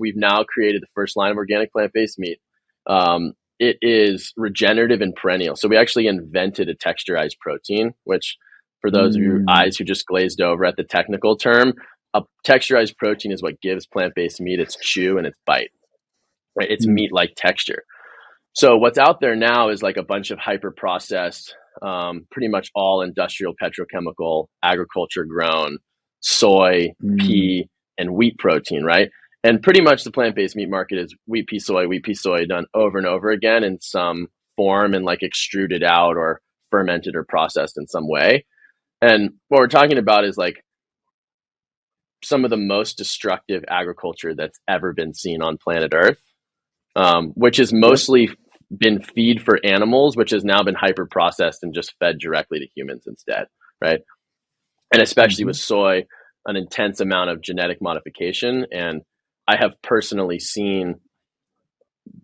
we've now created the first line of organic plant-based meat. It is regenerative and perennial. So we actually invented a texturized protein, which for those of your eyes who just glazed over at the technical term, a texturized protein is what gives plant-based meat its chew and its bite, right? It's meat-like texture. So what's out there now is like a bunch of hyper-processed, pretty much all industrial petrochemical, agriculture grown soy, pea, and wheat protein, right? And pretty much the plant-based meat market is wheat, pea, soy done over and over again in some form and like extruded out or fermented or processed in some way. And what we're talking about is like some of the most destructive agriculture that's ever been seen on planet Earth, which has mostly been feed for animals, which has now been hyper processed and just fed directly to humans instead, right? And especially with soy, an intense amount of genetic modification. And I have personally seen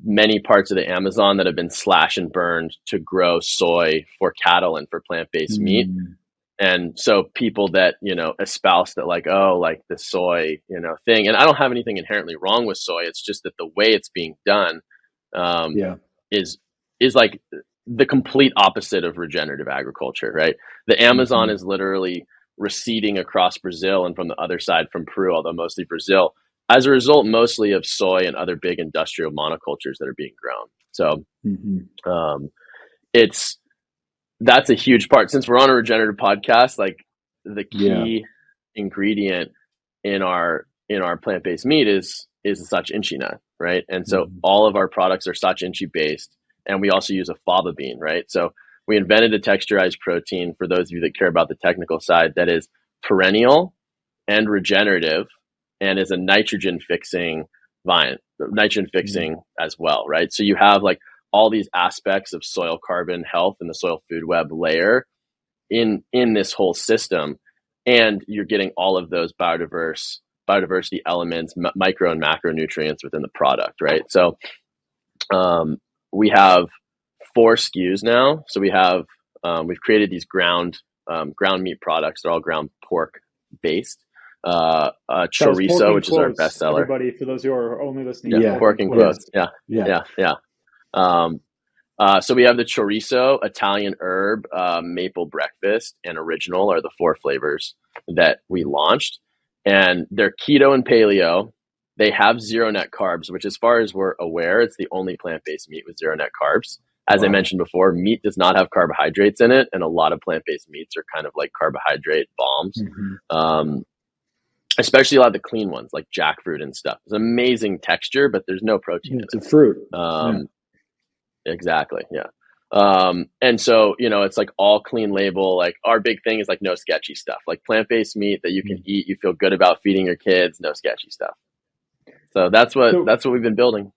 many parts of the Amazon that have been slashed and burned to grow soy for cattle and for plant-based meat. And so people that, you know, espouse that like, oh, like the soy, you know, thing. And I don't have anything inherently wrong with soy. It's just that the way it's being done is like the complete opposite of regenerative agriculture, right? The Amazon is literally receding across Brazil and from the other side from Peru, although mostly Brazil, as a result mostly of soy and other big industrial monocultures that are being grown. So that's a huge part. Since we're on a regenerative podcast, like the key ingredient in our plant-based meat is the sachinchi nut, right? And so all of our products are sachinchi based, and we also use a fava bean, right? So we invented a texturized protein, for those of you that care about the technical side, that is perennial and regenerative and is a nitrogen fixing as well, right? So you have like all these aspects of soil carbon health and the soil food web layer in this whole system, and you're getting all of those biodiversity elements, micro and macronutrients within the product, right? So we have 4 SKUs now. So we've created these ground meat products. They're all ground pork based. Chorizo, which is our bestseller. Everybody, for those who are only listening, pork in quotes. Yeah. So we have the chorizo, Italian herb, maple breakfast, and original are the 4 flavors that we launched, and they're keto and paleo. They have 0 net carbs, which, as far as we're aware, it's the only plant-based meat with 0 net carbs. As I mentioned before, meat does not have carbohydrates in it, and a lot of plant-based meats are kind of like carbohydrate bombs. Especially a lot of the clean ones like jackfruit and stuff. It's amazing texture, but there's no protein in it. It's a fruit. Exactly. Yeah. And so, you know, it's like all clean label. Like our big thing is like no sketchy stuff, like plant-based meat that you can eat, you feel good about feeding your kids, no sketchy stuff. So that's what we've been building.